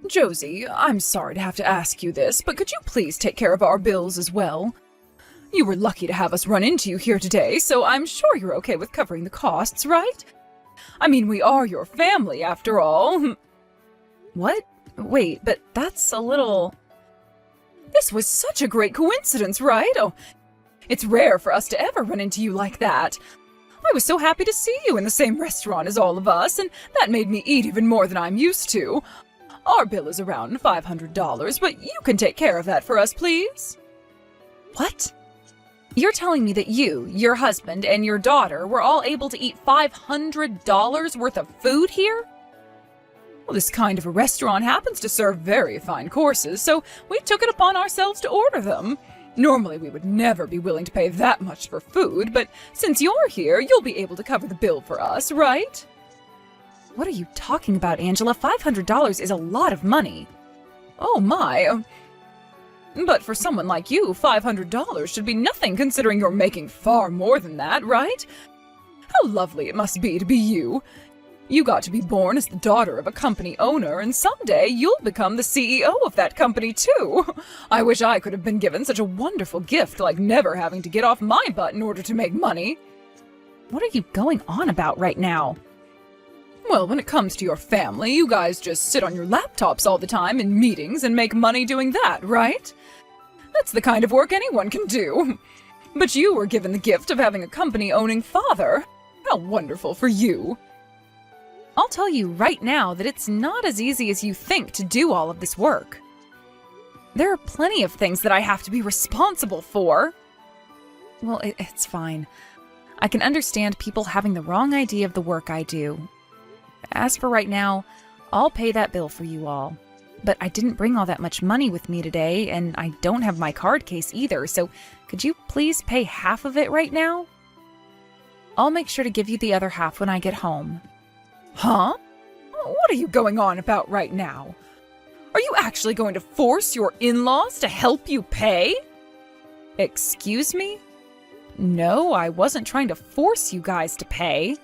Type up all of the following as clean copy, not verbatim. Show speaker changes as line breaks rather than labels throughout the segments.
Josie, I'm sorry to have to ask you this, but could you please take care of our bills as well? You were lucky to have us run into you here today, so I'm sure you're okay with covering the costs, right? I mean, we are your family, after all. What? Wait, but that's a little... This was such a great coincidence, right? Oh, it's rare for us to ever run into you like that. I was so happy to see you in the same restaurant as all of us, and that made me eat even more than I'm used to. Our bill is around $500, but you can take care of that for us, please. What? You're telling me that you, your husband, and your daughter were all able to eat $500 worth of food here? Well, this kind of a restaurant happens to serve very fine courses, so we took it upon ourselves to order them. Normally, we would never be willing to pay that much for food, but since you're here, you'll be able to cover the bill for us, right? What are you talking about, Angela? $500 is a lot of money. Oh my. But for someone like you, $500 should be nothing considering you're making far more than that, right? How lovely it must be to be you. You got to be born as the daughter of a company owner, and someday you'll become the CEO of that company too. I wish I could have been given such a wonderful gift like never having to get off my butt in order to make money. What are you going on about right now? Well, when it comes to your family, you guys just sit on your laptops all the time in meetings and make money doing that, right? That's the kind of work anyone can do. But you were given the gift of having a company-owning father. How wonderful for you. I'll tell you right now that it's not as easy as you think to do all of this work. There are plenty of things that I have to be responsible for. Well, it's fine. I can understand people having the wrong idea of the work I do. As for right now, I'll pay that bill for you all. But I didn't bring all that much money with me today, and I don't have my card case either, so could you please pay half of it right now? I'll make sure to give you the other half when I get home. Huh? What are you going on about right now? Are you actually going to force your in-laws to help you pay? Excuse me? No, I wasn't trying to force you guys to pay.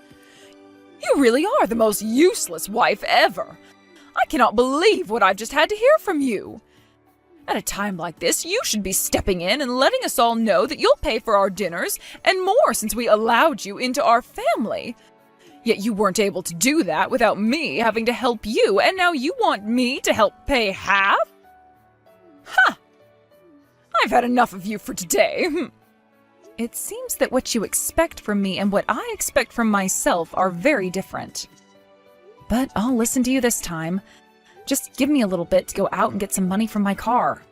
You really are the most useless wife ever. I cannot believe what I've just had to hear from you. At a time like this, you should be stepping in and letting us all know that you'll pay for our dinners and more since we allowed you into our family. Yet you weren't able to do that without me having to help you, and now you want me to help pay half? Ha! I've had enough of you for today. It seems that what you expect from me and what I expect from myself are very different. But I'll listen to you this time. Just give me a little bit to go out and get some money from my car.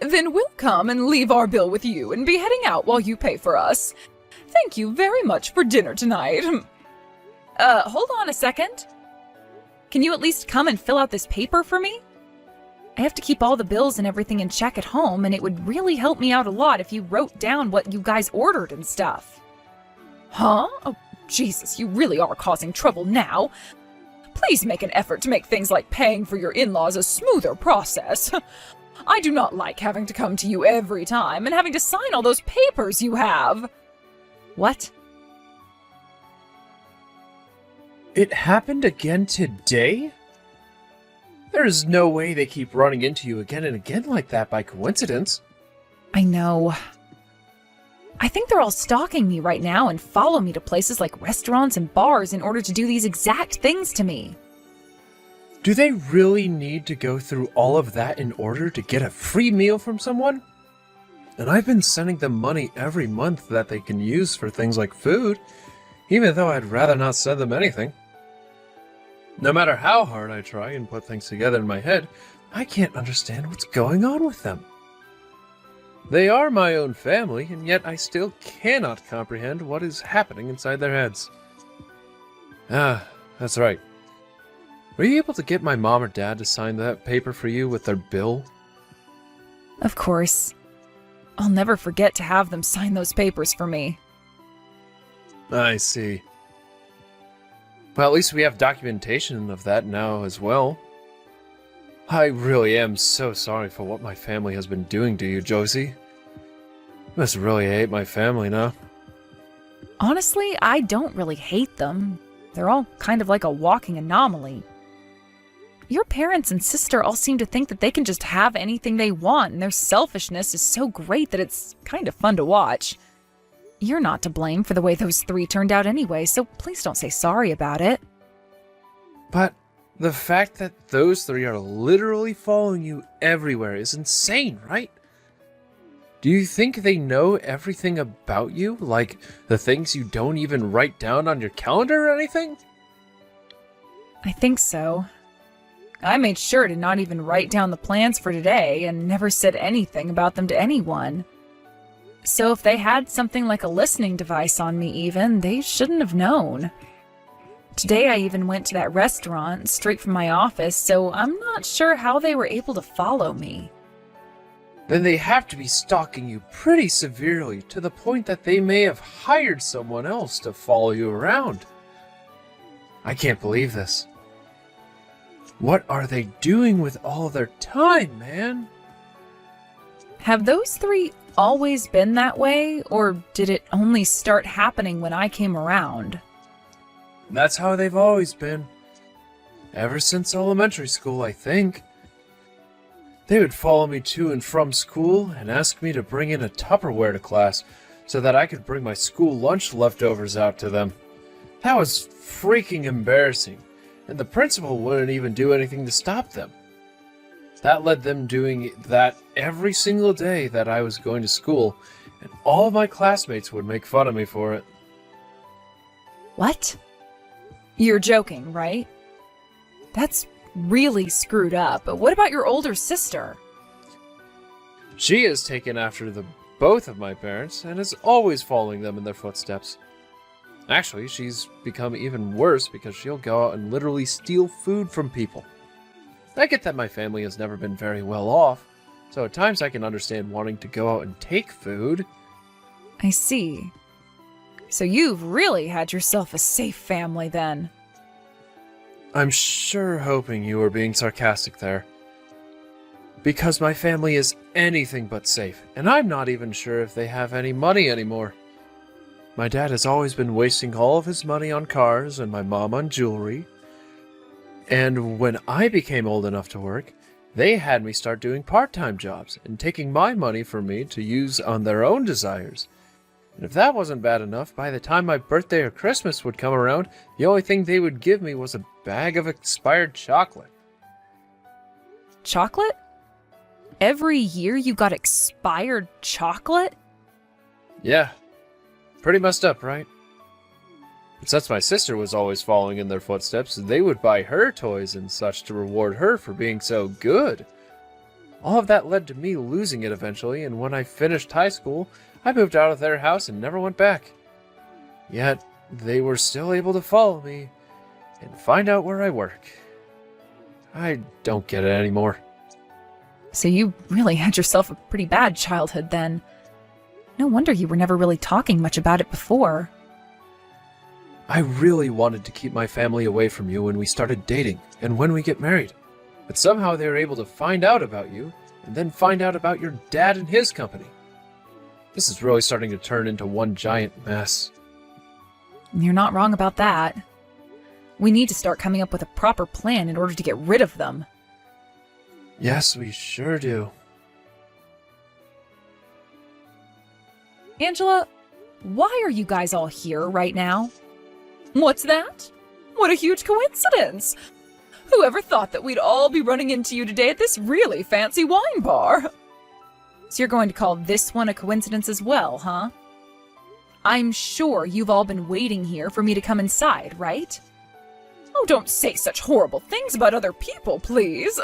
Then we'll come and leave our bill with you and be heading out while you pay for us. Thank you very much for dinner tonight. Hold on a second. Can you at least come and fill out this paper for me? I have to keep all the bills and everything in check at home, and it would really help me out a lot if you wrote down what you guys ordered and stuff. Huh? Oh, Jesus, you really are causing trouble now. Please make an effort to make things like paying for your in-laws a smoother process. I do not like having to come to you every time and having to sign all those papers you have. What?
It happened again today? There is no way they keep running into you again and again like that by coincidence.
I know. I think they're all stalking me right now and follow me to places like restaurants and bars in order to do these exact things to me.
Do they really need to go through all of that in order to get a free meal from someone? And I've been sending them money every month that they can use for things like food, even though I'd rather not send them anything. No matter how hard I try and put things together in my head, I can't understand what's going on with them. They are my own family, and yet I still cannot comprehend what is happening inside their heads. Ah, that's right. Were you able to get my mom or dad to sign that paper for you with their bill?
Of course. I'll never forget to have them sign those papers for me.
I see. Well, at least we have documentation of that now as well. I really am so sorry for what my family has been doing to you, Josie. You must really hate my family now.
Honestly, I don't really hate them. They're all kind of like a walking anomaly. Your parents and sister all seem to think that they can just have anything they want, and their selfishness is so great that it's kind of fun to watch. You're not to blame for the way those three turned out anyway, so please don't say sorry about it.
But the fact that those three are literally following you everywhere is insane, right? Do you think they know everything about you? Like the things you don't even write down on your calendar or anything?
I think so. I made sure to not even write down the plans for today and never said anything about them to anyone. So if they had something like a listening device on me even, they shouldn't have known. Today I even went to that restaurant straight from my office, so I'm not sure how they were able to follow me.
Then they have to be stalking you pretty severely to the point that they may have hired someone else to follow you around. I can't believe this. What are they doing with all their time, man?
Have those three always been that way, or did it only start happening when I came around?
That's how they've always been. Ever since elementary school, I think. They would follow me to and from school and ask me to bring in a Tupperware to class so that I could bring my school lunch leftovers out to them. That was freaking embarrassing, and the principal wouldn't even do anything to stop them. That led them doing that every single day that I was going to school, and all of my classmates would make fun of me for it.
What? You're joking, right? That's really screwed up. But what about your older sister?
She has taken after both of my parents and is always following them in their footsteps. Actually, she's become even worse because she'll go out and literally steal food from people. I get that my family has never been very well off, so at times I can understand wanting to go out and take food.
I see. So you've really had yourself a safe family then.
I'm sure hoping you were being sarcastic there. Because my family is anything but safe, and I'm not even sure if they have any money anymore. My dad has always been wasting all of his money on cars and my mom on jewelry. And when I became old enough to work, they had me start doing part-time jobs and taking my money from me to use on their own desires. And if that wasn't bad enough, by the time my birthday or Christmas would come around, the only thing they would give me was a bag of expired chocolate.
Chocolate? Every year you got expired chocolate?
Yeah. Pretty messed up, right? But since my sister was always following in their footsteps, they would buy her toys and such to reward her for being so good. All of that led to me losing it eventually, and when I finished high school, I moved out of their house and never went back. Yet, they were still able to follow me and find out where I work. I don't get it anymore.
So you really had yourself a pretty bad childhood then. No wonder you were never really talking much about it before.
I really wanted to keep my family away from you when we started dating and when we get married. But somehow they were able to find out about you and then find out about your dad and his company. This is really starting to turn into one giant mess.
You're not wrong about that. We need to start coming up with a proper plan in order to get rid of them.
Yes, we sure do.
Angela, why are you guys all here right now? What's that? What a huge coincidence! Whoever thought that we'd all be running into you today at this really fancy wine bar? So you're going to call this one a coincidence as well, huh? I'm sure you've all been waiting here for me to come inside, right? Oh, don't say such horrible things about other people, please.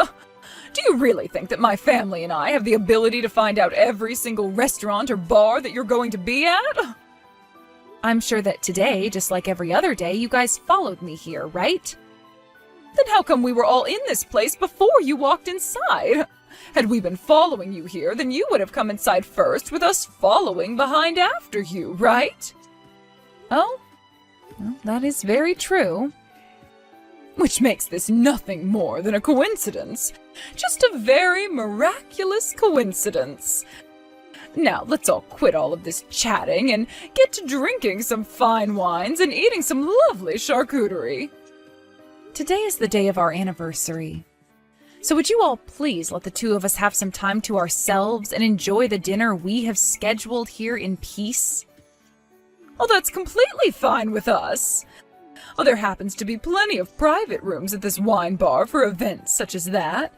Do you really think that my family and I have the ability to find out every single restaurant or bar that you're going to be at? I'm sure that today, just like every other day, you guys followed me here, right? Then how come we were all in this place before you walked inside? Had we been following you here, then you would have come inside first with us following behind after you, right? Oh, well, that is very true. Which makes this nothing more than a coincidence. Just a very miraculous coincidence. Now, let's all quit all of this chatting and get to drinking some fine wines and eating some lovely charcuterie. Today is the day of our anniversary, So would you all please let the two of us have some time to ourselves and enjoy the dinner we have scheduled here in peace? Oh, that's completely fine with us. Oh, there happens to be plenty of private rooms at this wine bar for events such as that.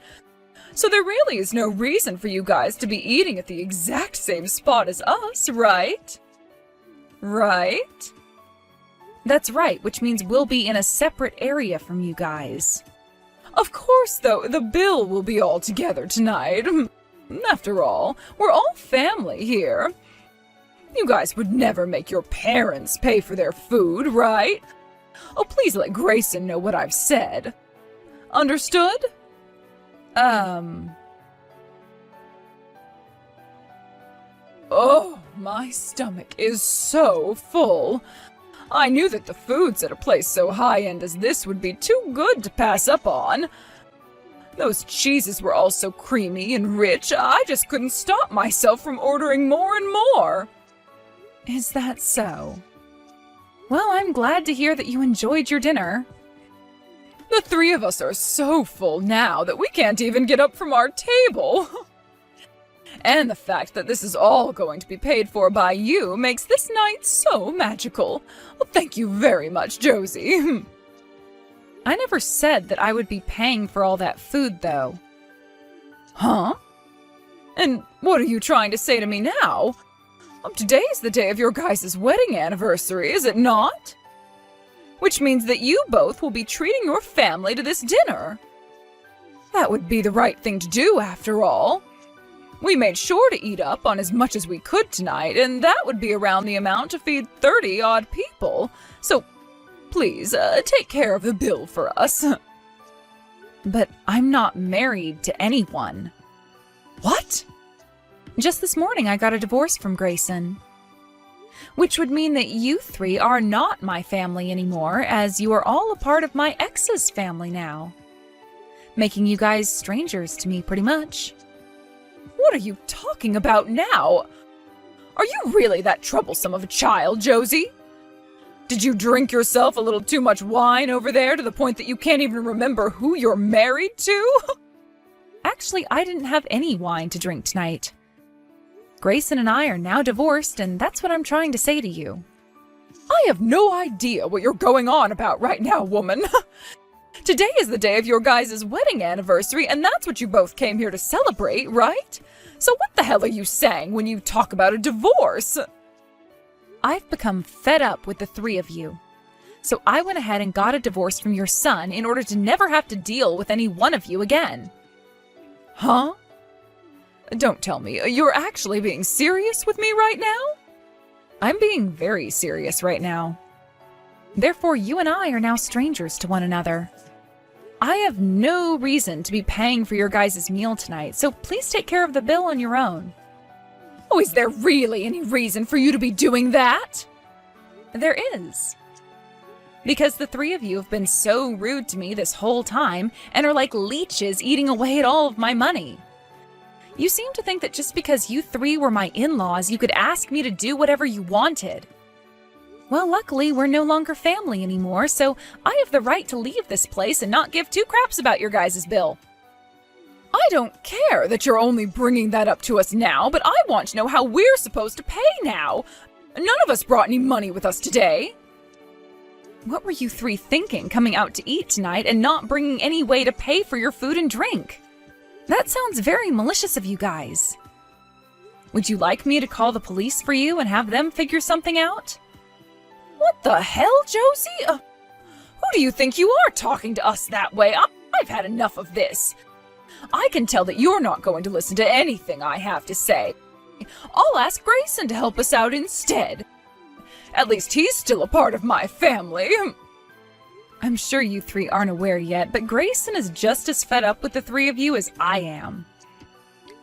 So there really is no reason for you guys to be eating at the exact same spot as us, right? Right? That's right, which means we'll be in a separate area from you guys. Of course, though, the bill will be all together tonight. After all, we're all family here. You guys would never make your parents pay for their food, right? Oh, please let Grayson know what I've said. Understood? Oh, my stomach is so full. I knew that the foods at a place so high-end as this would be too good to pass up on. Those cheeses were all so creamy and rich, I just couldn't stop myself from ordering more and more. Is that so? Well, I'm glad to hear that you enjoyed your dinner. The three of us are so full now that we can't even get up from our table. And the fact that this is all going to be paid for by you makes this night so magical. Well, thank you very much, Josie. I never said that I would be paying for all that food, though. Huh? And what are you trying to say to me now? Today's the day of your guys' wedding anniversary, is it not? Which means that you both will be treating your family to this dinner. That would be the right thing to do, after all. We made sure to eat up on as much as we could tonight, and that would be around the amount to feed 30-odd people. So, please, take care of the bill for us. But I'm not married to anyone. What? Just this morning I got a divorce from Grayson. Which would mean that you three are not my family anymore, as you are all a part of my ex's family now. Making you guys strangers to me, pretty much. What are you talking about now? Are you really that troublesome of a child, Josie? Did you drink yourself a little too much wine over there to the point that you can't even remember who you're married to? Actually, I didn't have any wine to drink tonight. Grayson and I are now divorced, and that's what I'm trying to say to you. I have no idea what you're going on about right now, woman. Today is the day of your guys' wedding anniversary, and that's what you both came here to celebrate, right? So what the hell are you saying when you talk about a divorce? I've become fed up with the three of you. So I went ahead and got a divorce from your son in order to never have to deal with any one of you again. Huh? Don't tell me, you're actually being serious with me right now? I'm being very serious right now. Therefore, you and I are now strangers to one another. I have no reason to be paying for your guys' meal tonight, so please take care of the bill on your own. Oh, is there really any reason for you to be doing that? There is. Because the three of you have been so rude to me this whole time and are like leeches eating away at all of my money. You seem to think that just because you three were my in-laws, you could ask me to do whatever you wanted. Well, luckily, we're no longer family anymore, so I have the right to leave this place and not give two craps about your guys' bill. I don't care that you're only bringing that up to us now, but I want to know how we're supposed to pay now. None of us brought any money with us today. What were you three thinking coming out to eat tonight and not bringing any way to pay for your food and drink? That sounds very malicious of you guys. Would you like me to call the police for you and have them figure something out? What the hell, Josie? Who do you think you are talking to us that way? I've had enough of this. I can tell that you're not going to listen to anything I have to say. I'll ask Grayson to help us out instead. At least he's still a part of my family. I'm sure you three aren't aware yet, but Grayson is just as fed up with the three of you as I am.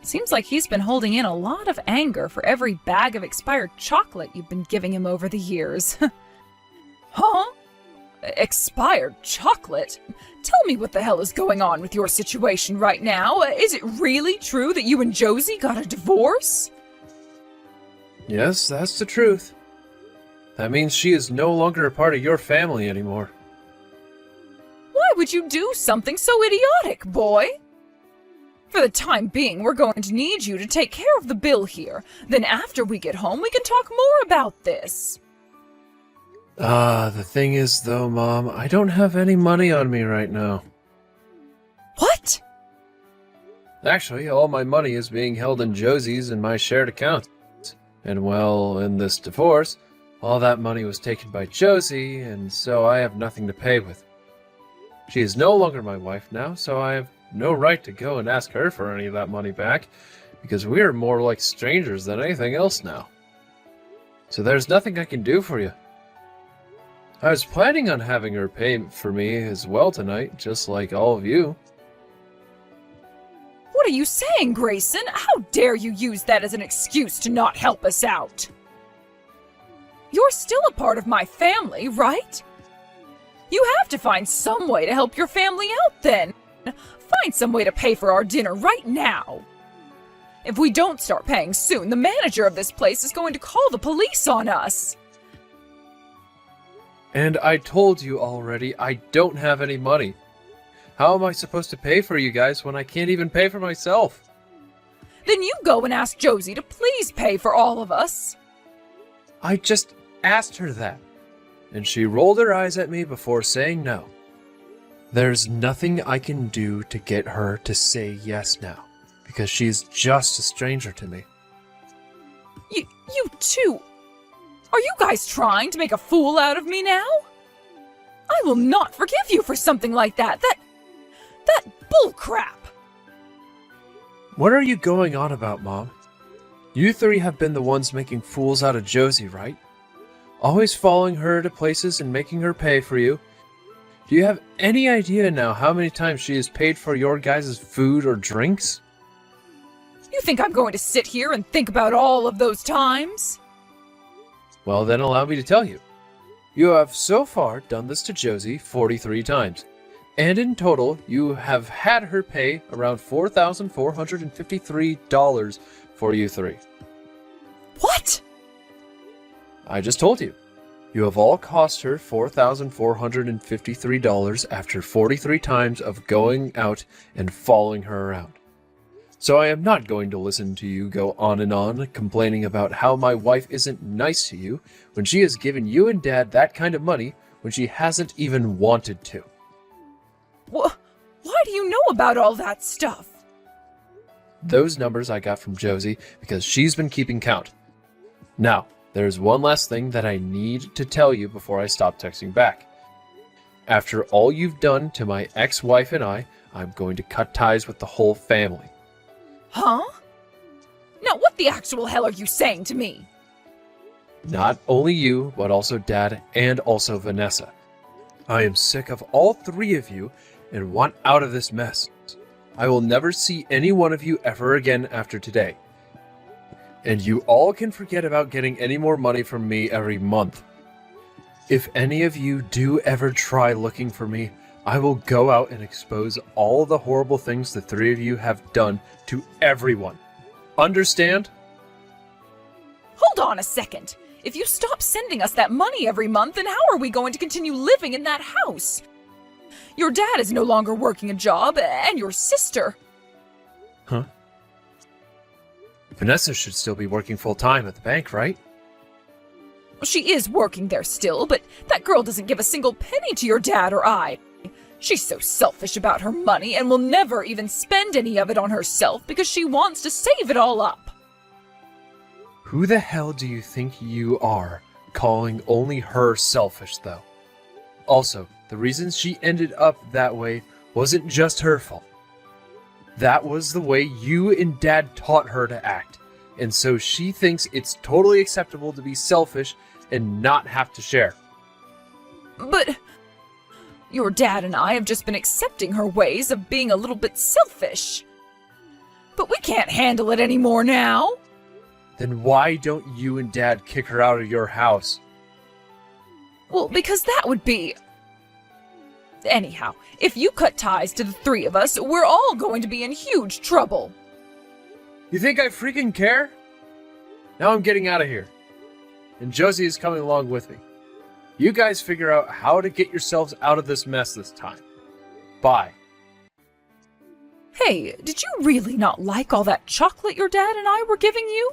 Seems like he's been holding in a lot of anger for every bag of expired chocolate you've been giving him over the years. Huh? Expired chocolate? Tell me what the hell is going on with your situation right now. Is it really true that you and Josie got a divorce?
Yes, that's the truth. That means she is no longer a part of your family anymore.
Why would you do something so idiotic, boy? For the time being, we're going to need you to take care of the bill here. Then after we get home, we can talk more about this.
The thing is though, Mom, I don't have any money on me right now.
What?
Actually, all my money is being held in Josie's and my shared account. And well, in this divorce, all that money was taken by Josie, and so I have nothing to pay with. She is no longer my wife now, so I have no right to go and ask her for any of that money back, because we are more like strangers than anything else now. So there's nothing I can do for you. I was planning on having her pay for me as well tonight, just like all of you.
What are you saying, Grayson? How dare you use that as an excuse to not help us out? You're still a part of my family, right? You have to find some way to help your family out then. Find some way to pay for our dinner right now. If we don't start paying soon, the manager of this place is going to call the police on us.
And I told you already, I don't have any money. How am I supposed to pay for you guys when I can't even pay for myself?
Then you go and ask Josie to please pay for all of us.
I just asked her that, and she rolled her eyes at me before saying no. There's nothing I can do to get her to say yes now, because she's just a stranger to me.
You two, are you guys trying to make a fool out of me now? I will not forgive you for something like that. That bullcrap.
What are you going on about, Mom? You three have been the ones making fools out of Josie, right? Always following her to places and making her pay for you. Do you have any idea now how many times she has paid for your guys' food or drinks?
You think I'm going to sit here and think about all of those times?
Well, then allow me to tell you. You have so far done this to Josie 43 times. And in total, you have had her pay around $4,453 for you three.
What?
I just told you. You have all cost her $4,453 after 43 times of going out and following her around. So I am not going to listen to you go on and on, complaining about how my wife isn't nice to you when she has given you and Dad that kind of money when she hasn't even wanted to.
Why do you know about all that stuff?
Those numbers I got from Josie because she's been keeping count. Now, there's one last thing that I need to tell you before I stop texting back. After all you've done to my ex-wife and I'm going to cut ties with the whole family.
Huh? Now what the actual hell are you saying to me?
Not only you, but also Dad and also Vanessa. I am sick of all three of you and want out of this mess. I will never see any one of you ever again after today. And you all can forget about getting any more money from me every month. If any of you do ever try looking for me, I will go out and expose all the horrible things the three of you have done to everyone. Understand?
Hold on a second. If you stop sending us that money every month, then how are we going to continue living in that house? Your dad is no longer working a job, and your sister.
Huh? Vanessa should still be working full-time at the bank, right?
She is working there still, but that girl doesn't give a single penny to your dad or I. She's so selfish about her money and will never even spend any of it on herself because she wants to save it all up.
Who the hell do you think you are, calling only her selfish, though? Also, the reason she ended up that way wasn't just her fault. That was the way you and Dad taught her to act, and so she thinks it's totally acceptable to be selfish and not have to share.
But your dad and I have just been accepting her ways of being a little bit selfish. But we can't handle it anymore now.
Then why don't you and Dad kick her out of your house?
Well, because that would be... Anyhow, if you cut ties to the three of us, we're all going to be in huge trouble.
You think I freaking care? Now I'm getting out of here. And Josie is coming along with me. You guys figure out how to get yourselves out of this mess this time. Bye.
Hey, did you really not like all that chocolate your dad and I were giving you?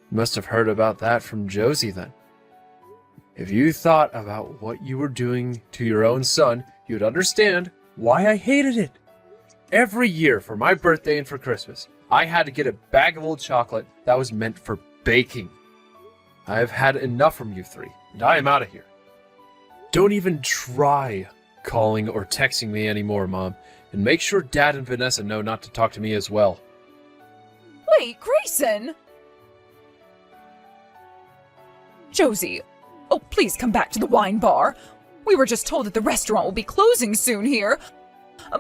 Must have heard about that from Josie then. If you thought about what you were doing to your own son, you'd understand why I hated it. Every year for my birthday and for Christmas, I had to get a bag of old chocolate that was meant for baking. I have had enough from you three, and I am out of here. Don't even try calling or texting me anymore, Mom, and make sure Dad and Vanessa know not to talk to me as well.
Wait, Grayson! Josie, oh, please come back to the wine bar. We were just told that the restaurant will be closing soon here,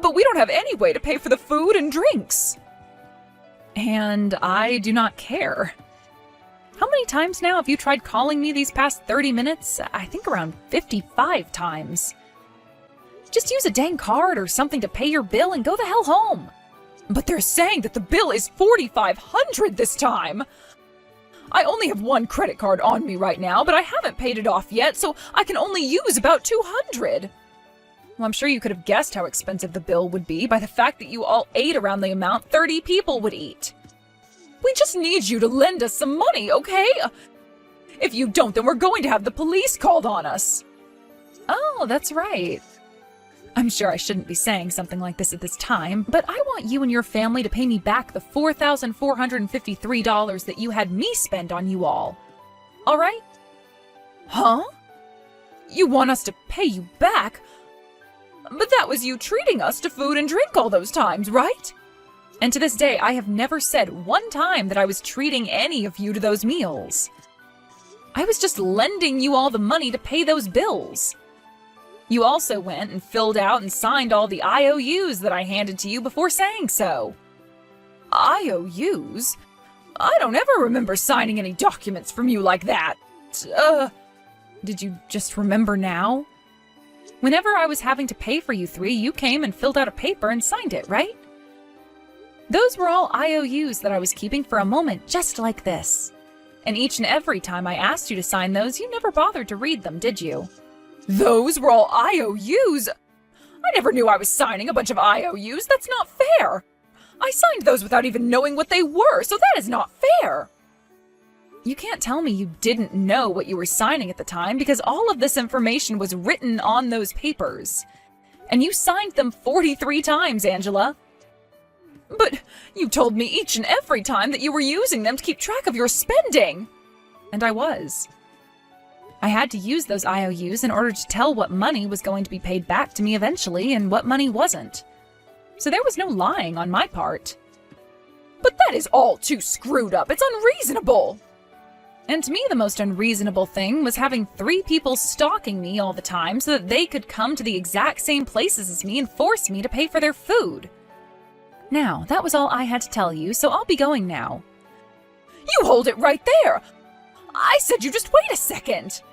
but we don't have any way to pay for the food and drinks. And I do not care. How many times now have you tried calling me these past 30 minutes? I think around 55 times. Just use a dang card or something to pay your bill and go the hell home. But they're saying that the bill is $4,500 this time. I only have one credit card on me right now, but I haven't paid it off yet, so I can only use about $200. Well, I'm sure you could have guessed how expensive the bill would be by the fact that you all ate around the amount 30 people would eat. We just need you to lend us some money, okay? If you don't, then we're going to have the police called on us. Oh, that's right. I'm sure I shouldn't be saying something like this at this time, but I want you and your family to pay me back the $4,453 that you had me spend on you all. All right? Huh? You want us to pay you back? But that was you treating us to food and drink all those times, right? And to this day, I have never said one time that I was treating any of you to those meals. I was just lending you all the money to pay those bills. You also went and filled out and signed all the IOUs that I handed to you before saying so. IOUs? I don't ever remember signing any documents from you like that. Did you just remember now? Whenever I was having to pay for you three, you came and filled out a paper and signed it, right? Those were all IOUs that I was keeping for a moment just like this. And each and every time I asked you to sign those, you never bothered to read them, did you? Those were all IOUs? I never knew I was signing a bunch of IOUs. That's not fair. I signed those without even knowing what they were, so that is not fair. You can't tell me you didn't know what you were signing at the time because all of this information was written on those papers. And you signed them 43 times, Angela. But you told me each and every time that you were using them to keep track of your spending. And I was. I had to use those IOUs in order to tell what money was going to be paid back to me eventually and what money wasn't. So there was no lying on my part. But that is all too screwed up. It's unreasonable. And to me, the most unreasonable thing was having 3 people stalking me all the time so that they could come to the exact same places as me and force me to pay for their food. Now, that was all I had to tell you, so I'll be going now. You hold it right there! I said you just wait a second!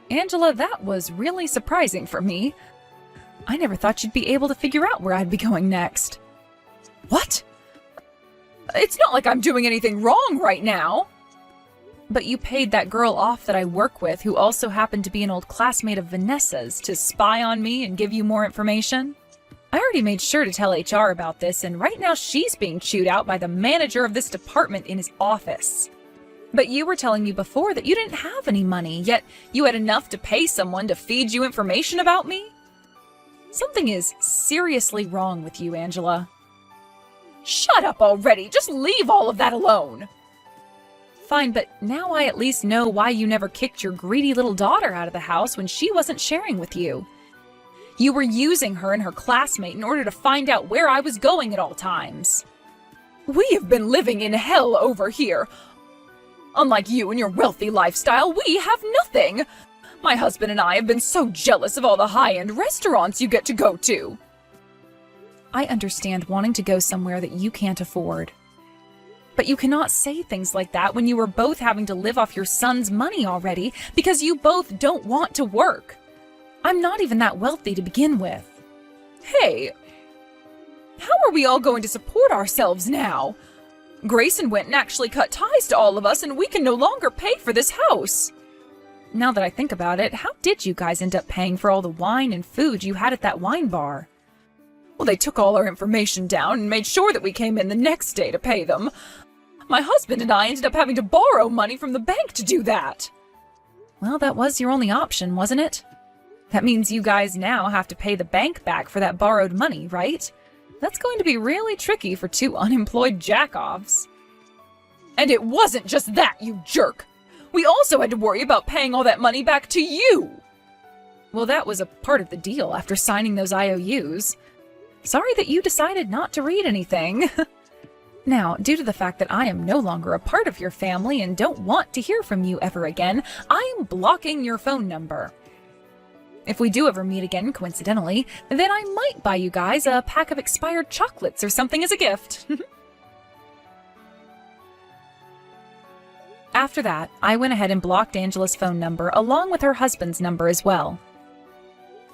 Angela, that was really surprising for me. I never thought you'd be able to figure out where I'd be going next. What? It's not like I'm doing anything wrong right now. But you paid that girl off that I work with, who also happened to be an old classmate of Vanessa's, to spy on me and give you more information. I already made sure to tell HR about this, and right now she's being chewed out by the manager of this department in his office. But you were telling me before that you didn't have any money, yet you had enough to pay someone to feed you information about me? Something is seriously wrong with you, Angela. Shut up already! Just leave all of that alone! Fine, but now I at least know why you never kicked your greedy little daughter out of the house when she wasn't sharing with you. You were using her and her classmate in order to find out where I was going at all times. We have been living in hell over here. Unlike you and your wealthy lifestyle, we have nothing. My husband and I have been so jealous of all the high-end restaurants you get to go to. I understand wanting to go somewhere that you can't afford. But you cannot say things like that when you are both having to live off your son's money already because you both don't want to work. I'm not even that wealthy to begin with. Hey, how are we all going to support ourselves now? Grayson went and actually cut ties to all of us, and we can no longer pay for this house. Now that I think about it, how did you guys end up paying for all the wine and food you had at that wine bar? Well, they took all our information down and made sure that we came in the next day to pay them. My husband and I ended up having to borrow money from the bank to do that. Well, that was your only option, wasn't it? That means you guys now have to pay the bank back for that borrowed money, right? That's going to be really tricky for two unemployed jack-offs. And it wasn't just that, you jerk! We also had to worry about paying all that money back to you! Well, that was a part of the deal after signing those IOUs. Sorry that you decided not to read anything. Now, due to the fact that I am no longer a part of your family and don't want to hear from you ever again, I am blocking your phone number. If we do ever meet again, coincidentally, then I might buy you guys a pack of expired chocolates or something as a gift. After that, I went ahead and blocked Angela's phone number along with her husband's number as well.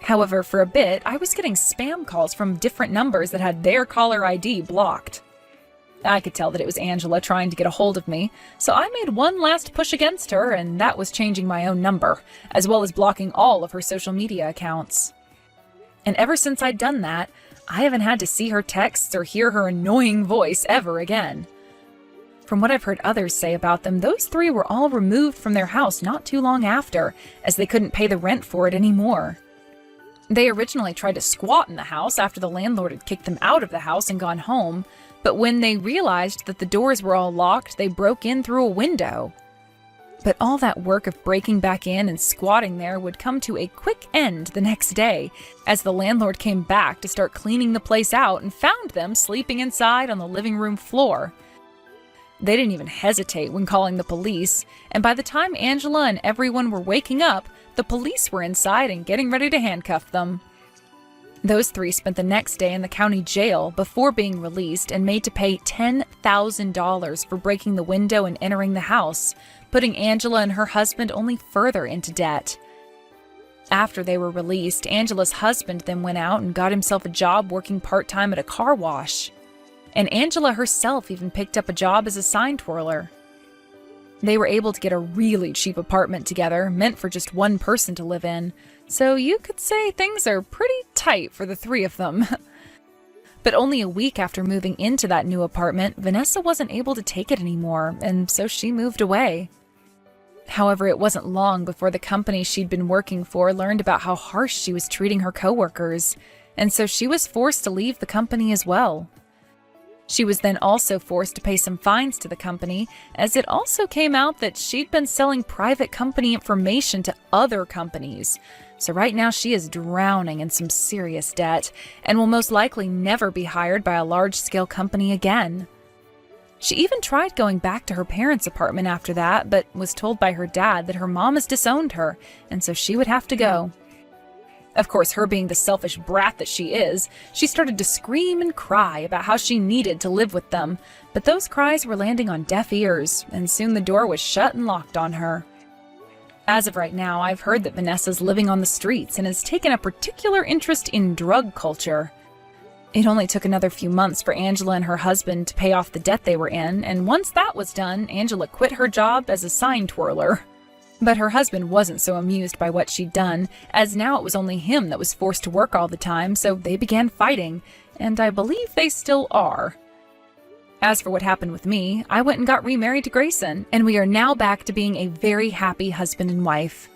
However, for a bit, I was getting spam calls from different numbers that had their caller ID blocked. I could tell that it was Angela trying to get a hold of me, so I made one last push against her, and that was changing my own number, as well as blocking all of her social media accounts. And ever since I'd done that, I haven't had to see her texts or hear her annoying voice ever again. From what I've heard others say about them, those three were all removed from their house not too long after, as they couldn't pay the rent for it anymore. They originally tried to squat in the house after the landlord had kicked them out of the house and gone home, but when they realized that the doors were all locked, they broke in through a window. But all that work of breaking back in and squatting there would come to a quick end the next day, as the landlord came back to start cleaning the place out and found them sleeping inside on the living room floor. They didn't even hesitate when calling the police, and by the time Angela and everyone were waking up, the police were inside and getting ready to handcuff them. Those three spent the next day in the county jail before being released and made to pay $10,000 for breaking the window and entering the house, putting Angela and her husband only further into debt. After they were released, Angela's husband then went out and got himself a job working part-time at a car wash. And Angela herself even picked up a job as a sign twirler. They were able to get a really cheap apartment together, meant for just one person to live in, so you could say things are pretty tight for the three of them. But only a week after moving into that new apartment, Vanessa wasn't able to take it anymore, and so she moved away. However, it wasn't long before the company she'd been working for learned about how harsh she was treating her coworkers, and so she was forced to leave the company as well. She was then also forced to pay some fines to the company, as it also came out that she'd been selling private company information to other companies. So right now she is drowning in some serious debt, and will most likely never be hired by a large-scale company again. She even tried going back to her parents' apartment after that, but was told by her dad that her mom has disowned her, and so she would have to go. Of course, her being the selfish brat that she is, she started to scream and cry about how she needed to live with them, but those cries were landing on deaf ears, and soon the door was shut and locked on her. As of right now, I've heard that Vanessa's living on the streets and has taken a particular interest in drug culture. It only took another few months for Angela and her husband to pay off the debt they were in, and once that was done, Angela quit her job as a sign twirler. But her husband wasn't so amused by what she'd done, as now it was only him that was forced to work all the time, so they began fighting, and I believe they still are. As for what happened with me, I went and got remarried to Grayson, and we are now back to being a very happy husband and wife.